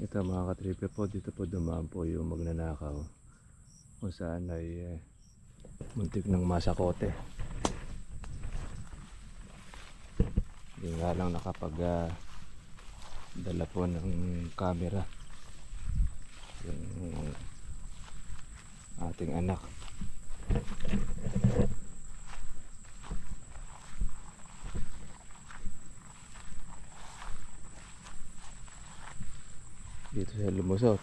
Ito mga katripe po, dito po dumaan po yung magnanakaw kung saan ay muntik ng masakote. Hindi nga lang nakapag dala po ng camera yung ating anak. Dito siya lumusot.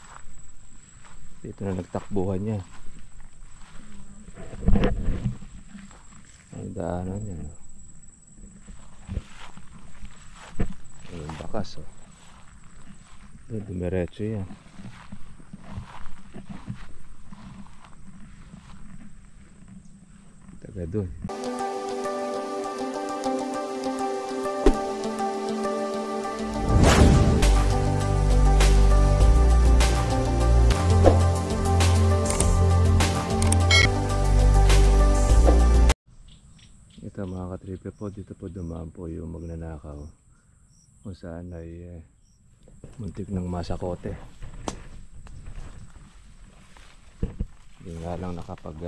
Dito na nagtakbuhan niya. Ang daanan niya. Yung bakas oh. Dumiretso yan. Taga dun. Ito mga katripe po, dito po dumaan po yung magnanakaw kung saan ay muntik ng masakote. Hindi nga lang nakapag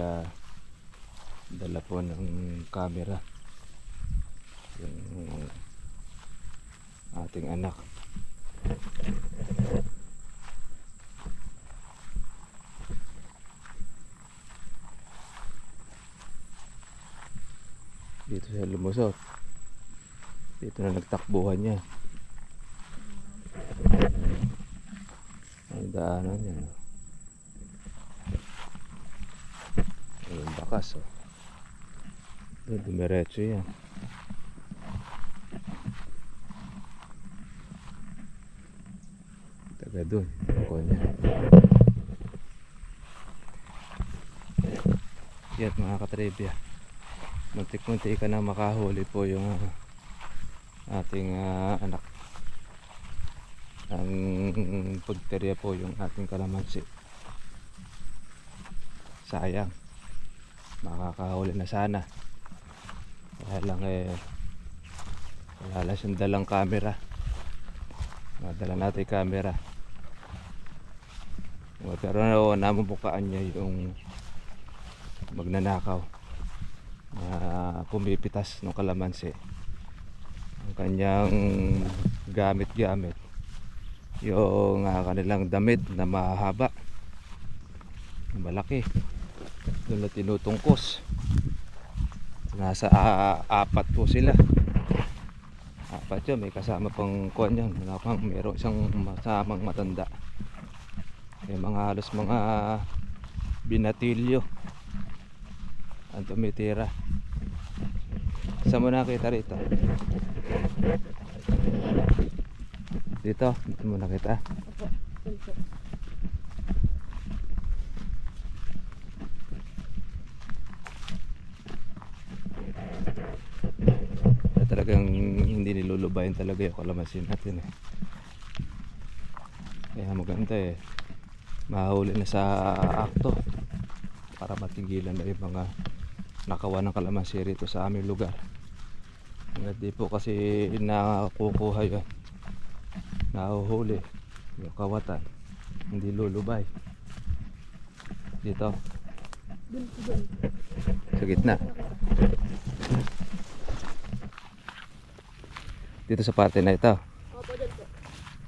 dala po ng camera yung ating anak. Dito siya lumusot. Dito na nagtakbuhan niya. Ang daanan niya. Yung bakas oh. Dumiretso yan. Taga dun. Ako niya. Yan mga katribya. Muntik-muntik ka na makahuli po yung ating anak. Ang pagterya po yung ating kalamansi. Sayang. Makakahuli na sana. Kaya lang wala lang siyang dalang camera. Madala natin camera. Pero namumukhaan niya yung magnanakaw na pumipitas ng kalamansi. Ang kanyang gamit-gamit yung kanilang damit na mahaba, malaki, doon na tinutungkos. Nasa apat po sila. Apat yun, may kasama pang kuwan yan, mayroong isang masamang matanda. May mga halos mga binatilyo ang tumitira. Saan mo nakita rito? Dito mo nakita? Talagang hindi nilulubayin talaga yung kalamansin natin eh. Kaya maganda eh, mahuli na sa akto para matigilan na yung mga nakawan ng kalamansi rito sa aming lugar. Hindi po kasi nakukuha yun, nahuhuli yung kawatan, hindi lulubay. Dito sa gitna, dito sa parte na ito.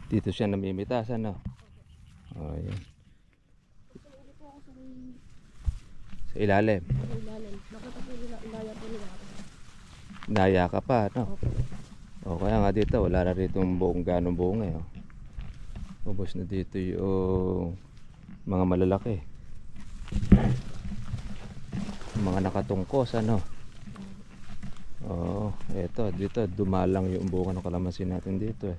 Dito siya namimitasan no? Oh, yan. Sa ilalim. Naya ka pa no? O kaya nga dito wala na rito buong ganong buong eh. Ubos na dito yung mga malalaki, mga nakatungkos ano. Oo, eto dito dumalang yung bunga ng kalamansi natin dito eh.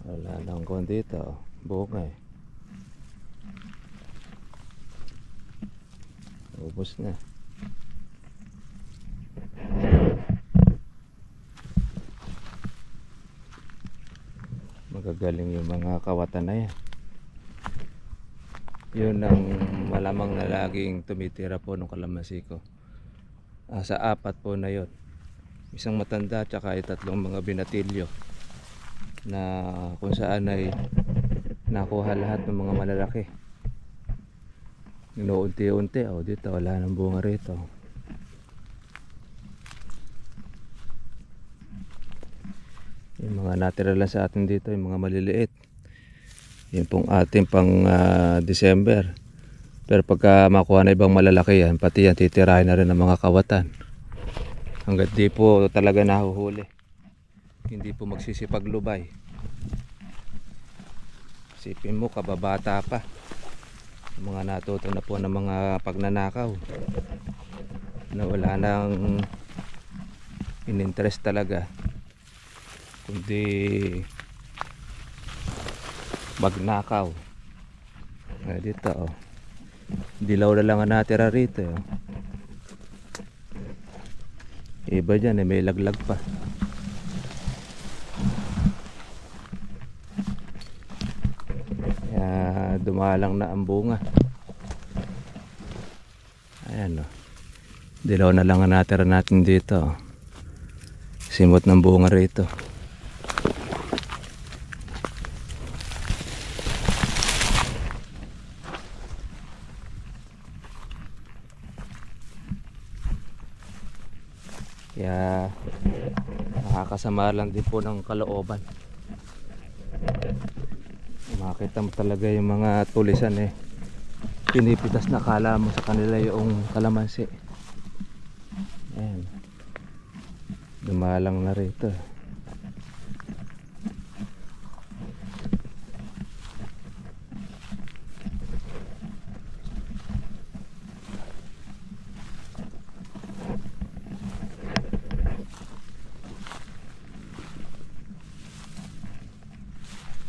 Wala lang kung dito bunga eh. Ubos na. Magagaling yung mga kawatan na yan. Yun ang malamang na laging tumitira po ng kalamansi ko. Sa apat po na yun, isang matanda tsaka ay tatlong mga binatilyo na kung saan ay nakuha lahat ng mga malalaki. Inuunti-unti. Dito wala nang bunga rito. Yung mga natira lang sa atin dito, yung mga maliliit, yun pong ating pang December. Pero pagka makuha na ibang malalaki yan, pati yan titirahin na rin ng mga kawatan. Hanggat di po talaga nahuhuli, hindi po magsisipaglubay. Isipin mo, kababata pa, mga natuto na po ng mga pagnanakaw na wala nang in-interest talaga kundi magnakaw. Dito dilaw na lang ang natira rito. Iba dyan may laglag pa. Kaya dumalang na ang bunga. Ayan dilaw na lang ang natira natin dito. Simot ng bunga rito. Kaya nakakasama lang din po ng kalooban. Makita mo talaga yung mga tulisan pinipitas na, kala mo sa kanila yung kalamansi. Ayan, dumalang na rito.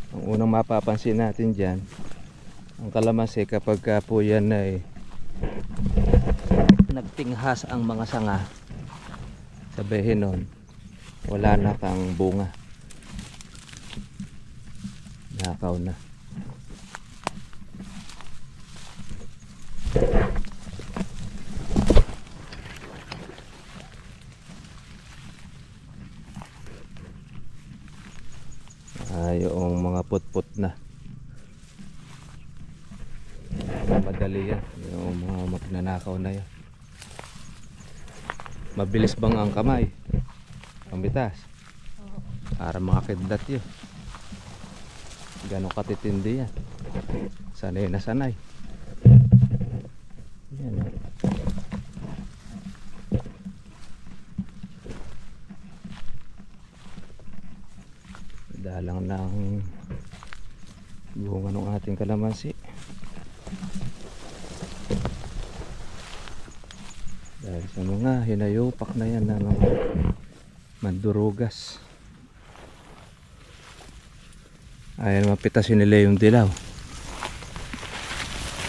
Ang unang mapapansin natin dyan, ang kalamansi kapag po yan ay nagtinghas ang mga sanga, sabihin nun wala na kang bunga, nakaw na. Yung mga putput na madali yan, yung mga magnanakaw na yan. Mabilis bang ang kamay pambitas? Para mga kidlat yun. Ganun katitindi yan. Sanay na sanay. Yan dalang ng bunga ng ating kalamansi. Dahil sa mga hinayupak na yan na mga mandurugas, ayan, mapitasin nila yung dilaw.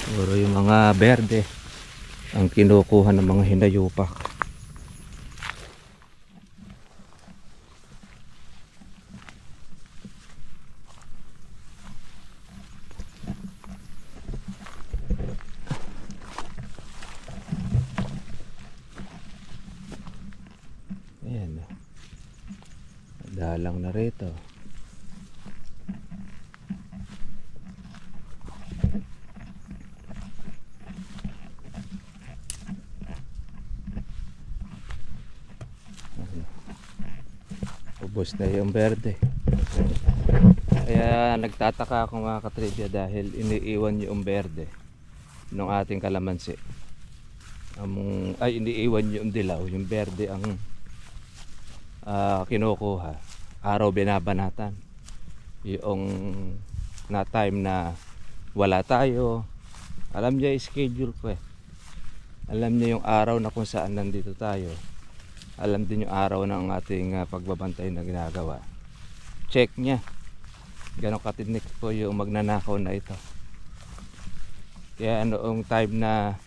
Siguro yung mga berde ang kinukuha ng mga hinayupak. Ayan, dalang na rito. Ubos na yung berde. Kaya nagtataka ako mga katribya dahil iniiwan yung berde ng ating kalamansi. Iniiwan yung dilaw, yung berde ang kinukuha. Araw binabanatan. Yung na time na wala tayo, alam niya yung schedule ko alam niya yung araw na kung saan nandito tayo. Alam din yung araw ng ating pagbabantay na ginagawa. Check niya. Ganon katinik po yung magnanakaw na ito. Kaya noong time na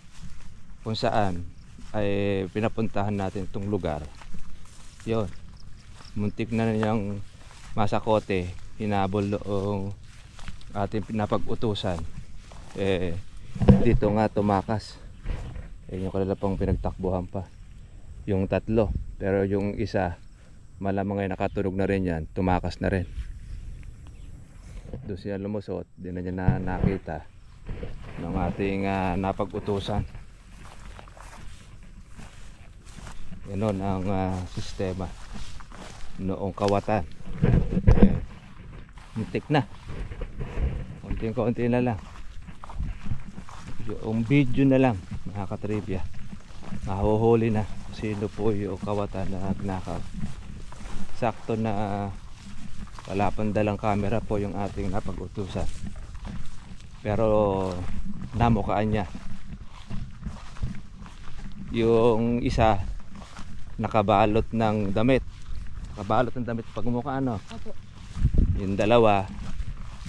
kung saan ay pinapuntahan natin itong lugar, yun, muntik na niyang masakote, hinabol noong ating pinapag-utusan. Dito nga tumakas. Yung kanila pang pinagtakbuhan pa. yung tatlo. Pero yung isa, malamang ay nakatunog na rin yan, tumakas na rin. Doon siya lumusot, di na niya nakita ng ating napag-utusan. Ganon ang sistema noong kawatan. Muntik na, konti-konti na lang. Yung video na lang, mga katribya, mahuhuli na sino po yung kawatan na nagnakaw. Sakto na wala pang dalang camera po yung ating napag-utusan, pero namukaan niya. Yung isa nakabalot ng damit, pag mukha, ano? Opo. Yung dalawa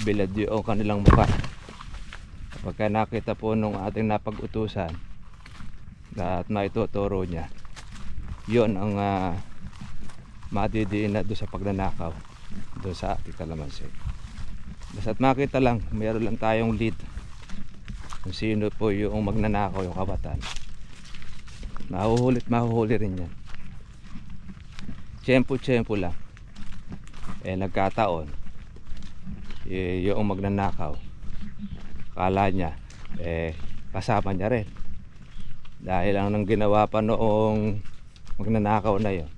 bilad yung kanilang mukha. Pagka nakita po nung ating napag-utusan at maituturo niya, yun ang madidiin na doon sa pagnanakaw doon sa ating kalamansi. Basta't makita lang, meron lang tayong lead kung sino po yung magnanakaw, yung kawatan. Mahuhuli rin yan. Tiyempo lang. Nagkataon yung magnanakaw, kala niya kasama niya rin, dahil ang nang ginawa pa noong magnanakaw na yon,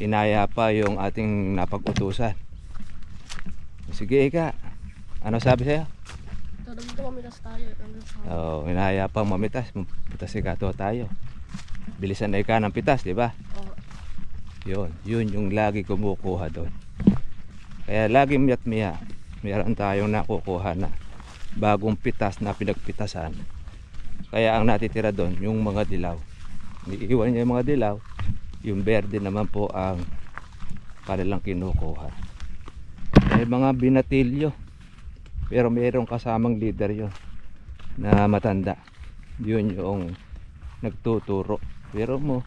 inaya pa yung ating napag-utusan. Sige ika, ano sabi sa'yo? Dito mamitas tayo. Inaya pa mamitas. Pitas ika to tayo. Bilisan na ika ng pitas, di ba? Oo. Yun yung lagi kumukuha doon. Kaya lagi miyat-miya meron tayong nakukuha na bagong pitas na pinagpitasan. Kaya ang natitira doon yung mga dilaw. Iiwan niya yung mga dilaw, yung berde naman po ang kanilang kinukuha. May mga binatilyo, pero mayroong kasamang leader yon na matanda. Yun yung nagtuturo. Pero mo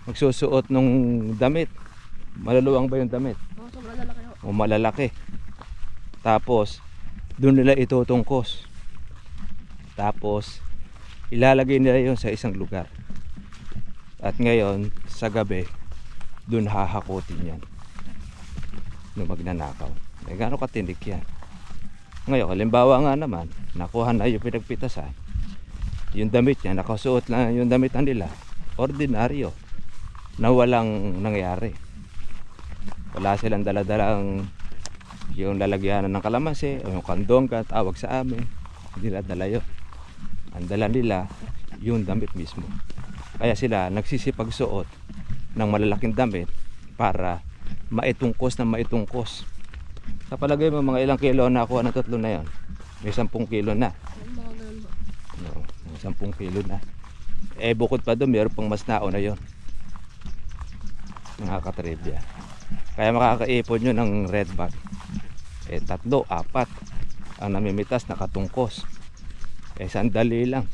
magsusuot ng damit, maluluwang ba yung damit? Sobrang lalaki ho. O malalaki. Tapos doon nila itutungkos. Tapos ilalagay nila yon sa isang lugar. At ngayon sa gabi doon hahakutin yan nung magnanakaw. Gaano katindig yan. Ngayon halimbawa nga naman, nakuha na yung pinagpitasan, yung damit niya, nakasuot lang yung damit nila, ordinaryo na walang nangyari. Wala silang daladalang yung lalagyanan ng kalamansi o yung kandongga, tawag sa amin. Hindi nila dala yun. Ang dala nila yung damit mismo. Kaya sila nagsisipagsuot ng malalaking damit para maitungkos na maitungkos. Sa palagay mo mga ilang kilo na nakuha ng tatlo na yon? May 10 kilo na. Mga ganun ho. No, may 10 kilo na. Bukod pa doon, mayroon pang mas nauna yon. Mga katribya. Kaya makakaipon nyo ng red bag. 3, 4 ang namimitas, nakatungkos. Sandali lang.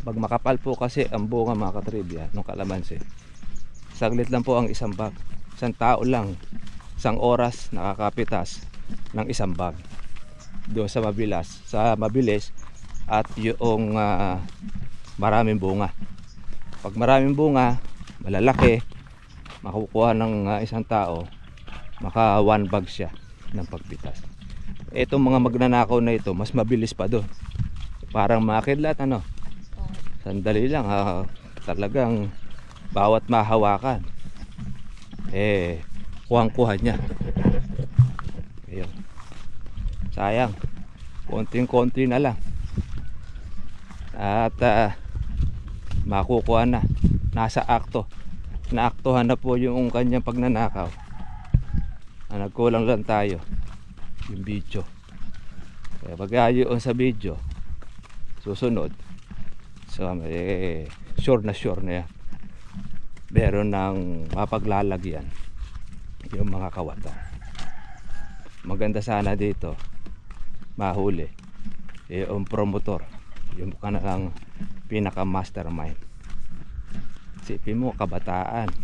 Pag makapal po kasi ang bunga, mga katribya, ng kalamansi, saglit lang po ang isang bag. Isang tao lang, isang oras nakakapitas ng isang bag. Doon sa mabilis at yung maraming bunga. Pag maraming bunga, malalaki, makukuha ng isang tao, maka 1 bag siya ng pagpitas. Itong mga magnanakaw na ito, mas mabilis pa doon. Parang makidlat, ano? Sandali lang, talagang bawat mahawakan kuhang-kuha niya. Ayun. Sayang, konting-konti na lang at makukuha na. Nasa akto, naaktuhan na po yung kanyang pagnanakaw. Nagkulang lang tayo yung video. Kaya pag ayon sa video susunod, so sure na yan, meron ng mapaglalagyan yung mga kawatan. Maganda sana dito mahuli yung promotor, yung kanilang pinaka mastermind. Isipin mo, kabataan,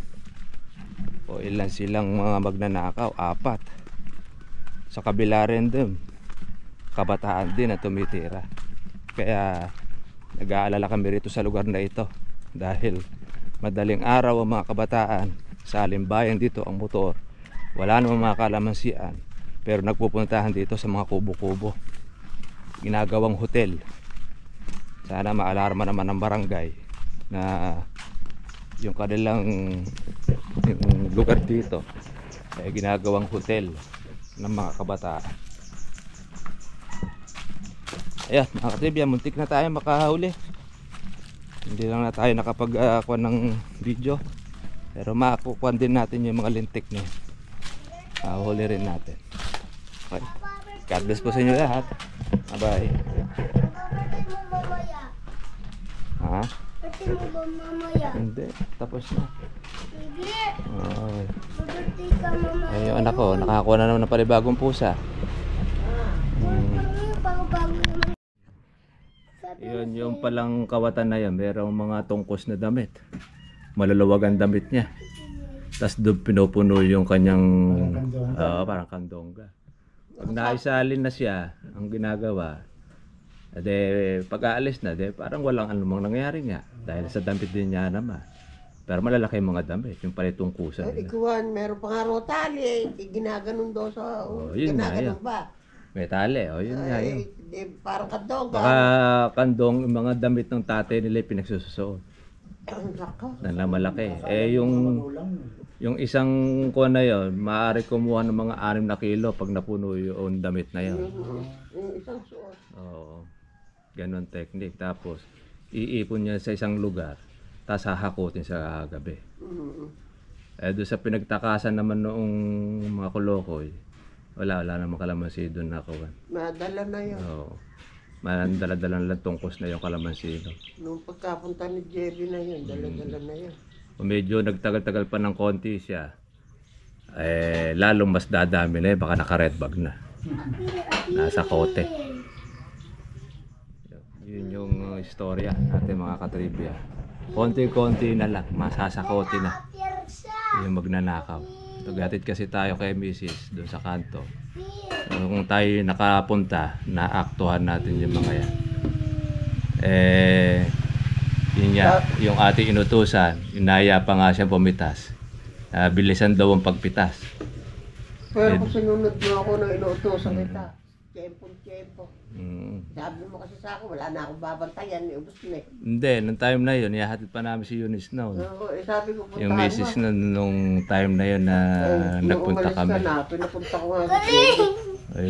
o ilan silang mga magnanakaw, 4. Sa kabila rin din, kabataan din na tumitira. Kaya nag-aalala kami rito sa lugar na ito dahil madaling araw ang mga kabataan sa alimbayan dito ang motor, wala namang mga kalamansian, pero nagpupuntahan dito sa mga kubo-kubo, ginagawang hotel. Sana maalarma naman ng barangay na yung kanilang yung lugar dito ay ginagawang hotel ng mga kabataan. Ayan mga katribya, muntik na tayo makahuli. Hindi lang na tayo nakapag-kuha ng video, pero makukuha din natin yung mga lintik niya. Huli rin natin. Okay. God bless po sa inyo lahat. Bye bye. Ha? Pati mo ba mamaya? Hindi, tapos na. Sige. Okay. Pagdating ka mamaya. Ayun yung anak ko, nakakuha na naman ng panibagong pusa. Bago-bago naman. Sabi Yun, yung palang kawatan na yan, merong mga tungkos na damit. Malalawag ang damit niya. Tapos doon pinupuno yung kanyang parang kandongga. Pag naisalin na siya, ang ginagawa, ade, pag aalis na, de, parang walang anumang nangyari nga. Dahil sa damit din niya naman. Pero malalaki yung mga damit, yung pala tungkusan Ay, nila. ikuhan, meron pa nga raw tali eh. Ginaganon daw sa... Yun nga, ginaganon yun. ba? May tali, yun nga yun. Parang kadong. Baka kandong, yung mga damit ng tatay nila pinagsusuot. Nako. Na malaki. Yung isang kuha na yon, maaari kumuha ng mga 6 na kilo pag napuno yung damit na yon. Yung isang suot. Oo. Ganon technique. Tapos, iipon niya sa isang lugar, tapos hahakutin sa gabi. Doon sa pinagtakasan naman noong mga kulokoy, wala namang kalamansi doon na kuha. Madala na yun. Oo. Mandala-dala lang tungkos na yung kalamansi doon. Nung pagkapunta ni Jebby na yun, dala-dala na yun. Kung medyo nagtagal-tagal pa ng konti siya, lalong mas dadami na baka naka-red bag na. Nasa kote. Yun yung istorya natin mga katribya. Konti-konti na lang, masasakote na yung magnanakaw. Tugatid kasi tayo kay Mrs. doon sa kanto. So, kung tayo nakapunta, naaktuhan natin yung mga yan. Yun nga, yung ating inutusan, inaya pa nga siya pumitas. Bilisan daw ang pagpitas. Pero kung sinunod mo ako na inuutosan kita, tiyempo. Sabi mo kasi sa akin, wala na akong babantayan, ubos na eh. Hindi, nung time na yun, ihahatid pa namin si Eunice noon. Oo, sabi ko, puntahan Yung misis mo. na nung time na yun na nagpunta kami. Nung umalis ka na, pinapunta ko nga sa Jebby.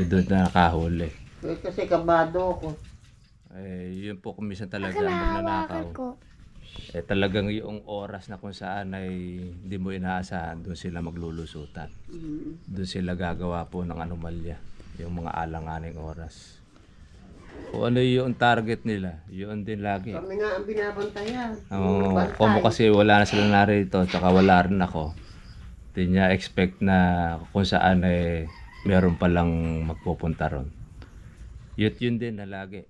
Doon na nakahuli. Kasi kabado ko. Yun po kung minsan talaga magnanakaw. Talagang yung oras na kung saan ay hindi mo inaasahan, doon sila maglulusutan. Doon sila gagawa po ng anomalya, yung mga alanganing oras. Kung ano yung target nila, yun din lagi. Kami nga ang binabantayan. Kung kasi wala na sila narito, tsaka wala rin ako, hindi niya expect na kung saan meron palang magpupunta ron. Yun din na lagi.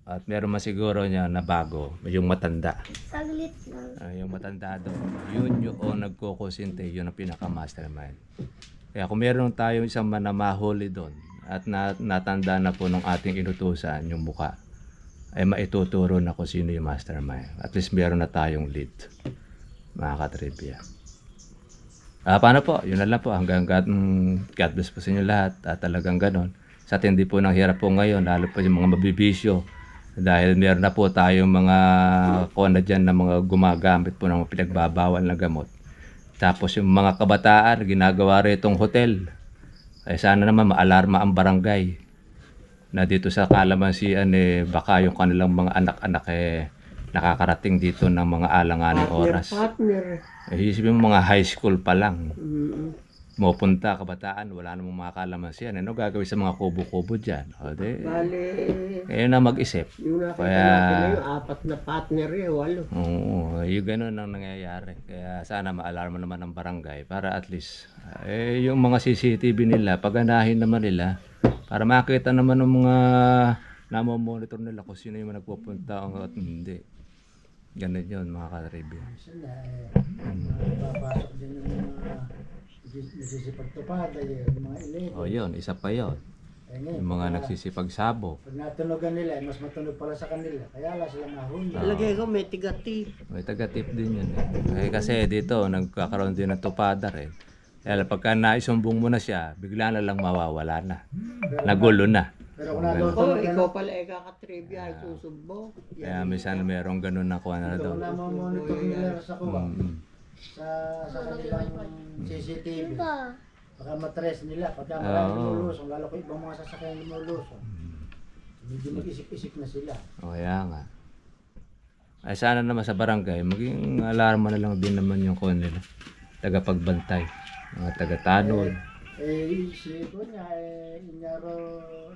At meron masiguro niya na bago, yung matanda. Saglit lang. Yung matanda doon, yun yung nagkukosinte, yun ang pinaka-mastermind. Kaya kung meron tayo isang manamahuli doon, at natanda na po ng ating inutusan yung muka, ay maituturo na kung sino yung mastermind. At least meron na tayong lead, mga katribya. Paano po? Yun na lang po. Hanggang God bless po sa inyo lahat. Talagang ganon. Sa tindi po ng hirap po ngayon, lalo po yung mga mabibisyo. Dahil meron na po tayong mga kona dyan na mga gumagamit po ng pinagbabawal na gamot. Tapos yung mga kabataan, ginagawa rin itong hotel. Sana naman maalarma ang barangay na dito sa Kalamansian baka yung kanilang mga anak-anak nakakarating dito ng mga alanganing oras. Partner. Isipin mo mga high school pa lang. Mapunta kabataan, wala namang mga kalamansian. Ano gagawin sa mga kubo-kubo dyan? Bale, Kayo na mag-isip. yung nakita natin na yung 4 na partner walo. Oo, yung ganun ang nangyayari. Kaya sana ma-alarma naman ng barangay para at least yung mga CCTV nila, paganahin naman nila para makita naman ng mga namomonitor nila kung sino yung nagpupunta at hindi. Ganun yun mga ka-review. Papasok din yung mga nagsisipagtupad, yung mga ilito. O yun, isa pa yun. Yung mga nagsisipagsabo. Pag natunogan nila, mas matunog pala sa kanila. Kaya wala silang nahuli. Talagay ko may tigati. May taga-tip din yun eh. Kasi dito, nagkakaroon din ng tupadar eh. Kaya pagka naisumbong mo na siya, bigla na lang mawawala na. Nagulo na. Pero kung naluto Oh, na ikaw pala kakatrivia, susubok. Kaya minsan merong ganun na kuha na kung daw. namamonitor nila sa kuha, Mm. sa kanilang CCTV, Pa. baka matres nila. Pagka maraming Oo. lumulusong, lalo ko ibang mga sasakyan lumulusong. Medyo mag-isip-isip na sila. O kaya nga. Ay sana naman sa barangay, maging alarma na lang din naman yung kuha nila. Tagapagbantay. Mga taga-tanol. Si ko niya, inyaro,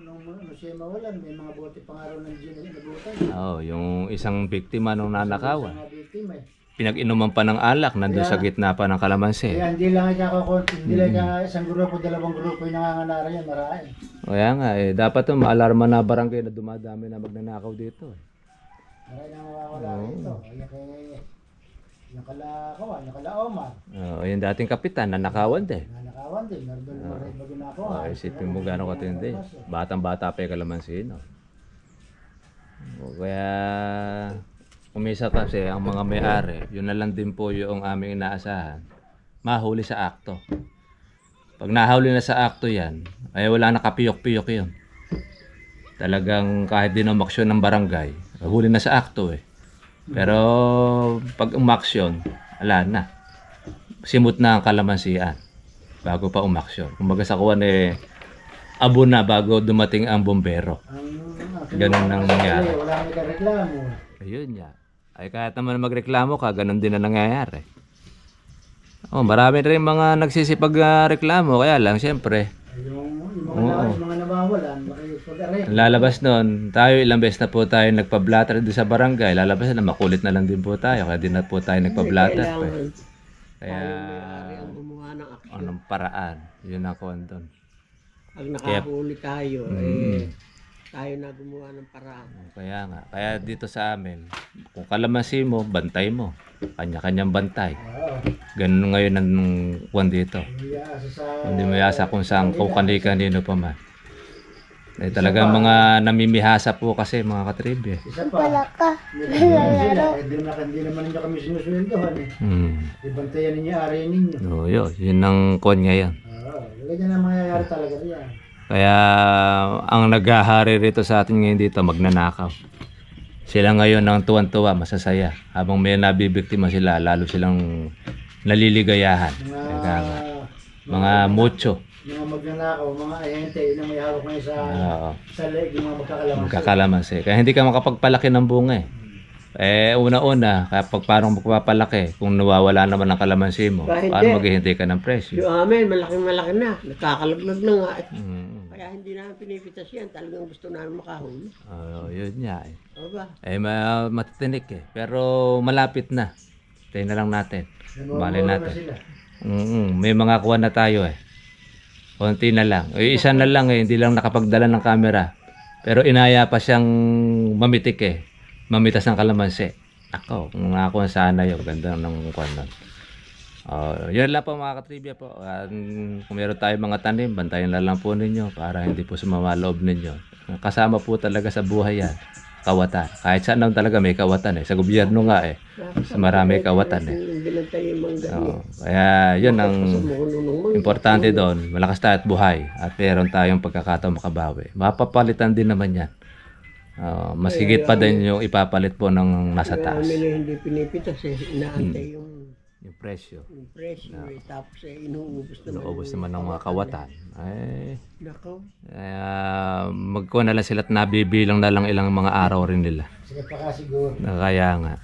nung siya mawalan, may mga bote pang araw ng gin na nabutan. Oo, yung isang biktima nung nanakawan. Mga biktima eh. Pinag-inuman pa ng alak, nandun sa gitna pa ng kalamansi. Kaya hindi lang hindi lang isang grupo, dalawang grupo yung nanganganara yan, marami. Kaya nga eh, dapat to maalarma na barangay na dumadami na magnanakaw dito eh. Marami nang mawawala rito. Kaya yung kalakawan, yung kalaomar, Yung dating kapitan, nanakawan din. nanakawan din, nardol mo rin bago na ako. Isipin mo gano'ng katindi. Batang-bata pa yung kalamansi, no? Kaya, kumisa kasi ang mga may-ari, yun na lang din po yung aming inaasahan, mahuli sa akto. Pag nahuli na sa akto yan, ay wala na kapiyok-piyok yun. Talagang kahit din ang umaksyon ng barangay, huli na sa akto eh. Pero pag umaksyon, wala na. Simut na ang kalamansian bago pa umaksyon. Kumbaga sa kuwan eh, abo na bago dumating ang bombero. Ganun ang nangyari. Wala kami reklamo. Ayun niya. Ay kahit naman magreklamo ka, ganun din na nangyayari. Marami rin mga nagsisipag reklamo, kaya lang siyempre, Yung mga nabawalan, makikipag-arrest. lalabas nun, tayo ilang beses na po tayo nagpa-blatter doon sa barangay, lalabas na makulit na lang din po tayo, kaya di na po tayo nagpa-blatter. Kailangan Kaya, may-ari ang gumawa ng aksyon. anong paraan, yun ako andun. Pag nakahuli tayo, tayo na gumawa ng paraan. Kaya nga, kaya dito sa amin, kung kalamansi mo, bantay mo. Kanya-kanyang bantay. Oo. Ganun ngayon ang kuwan dito. Iyasa sa... Hindi mo yasa kung saan, kung kanino pa man. Eh, talagang mga namimihasa po kasi mga katribye. Isa pa. Palaka. Hindi naman ninyo kami sinusweldohan eh. Ibantayan ninyo, ariyan ninyo. So, yun ang kuwan ngayon. Oo. Ganyan ang mangyayari talaga yan. Kaya ang naghahari rito sa atin ngayon dito, magnanakaw. Sila ngayon ang tuwan-tuwa, masasaya. Habang may nabibiktima sila, lalo silang naliligayahan. Kaya nga, mga mucho. Mga magnanakaw, mga ahente, yun ang may hawak ngayon sa leeg, yung mga magkakalamansi. Magkakalamansi. Kaya hindi ka makapagpalaki ng bunga eh. Una-una, kapag parang magpapalaki, kung nawawala naman ang kalamansi mo, Kahit paano maghihintay ka ng presyo? Yung amin, malaki-malaki na. Nagkakalaglag na nga. Mm. Kaya hindi namin pinipitas yan. Talagang gusto namin makahuli. Yun nga eh. O ba? Matitinik eh. Pero malapit na. Tayo na lang natin. Malay natin. May mga kuha na tayo eh. Konti na lang. Isa na lang eh. Hindi lang nakapagdala ng camera. Pero inaya pa siyang mamitik eh. Mamitas ng kalamansi. Ako, kung ako sana yun. Ganda ng kuha nun. Yun lang po mga katribya po. Kung meron tayong mga tanim, bantayan na lang po ninyo para hindi po sumama loob ninyo. Kasama po talaga sa buhay yan, kawatan. Kahit saan naman talaga may kawatan eh. Sa gobyerno nga eh, sa marami kawatan eh. Binantay yung mga Kaya yun ang importante doon. Malakas tayo at buhay at meron tayong pagkakataon makabawi. Mapapalitan din naman yan. Mas higit pa din yung ipapalit po ng nasa taas. Kami na hindi pinipitas eh. Inaantay yung presyo. Tapos inuubos naman. Inuubos naman ng mga kawatan. Nako. Magkuha na lang sila at nabibilang na lang ilang mga araw rin nila. Sige pa ka siguro. Kaya nga.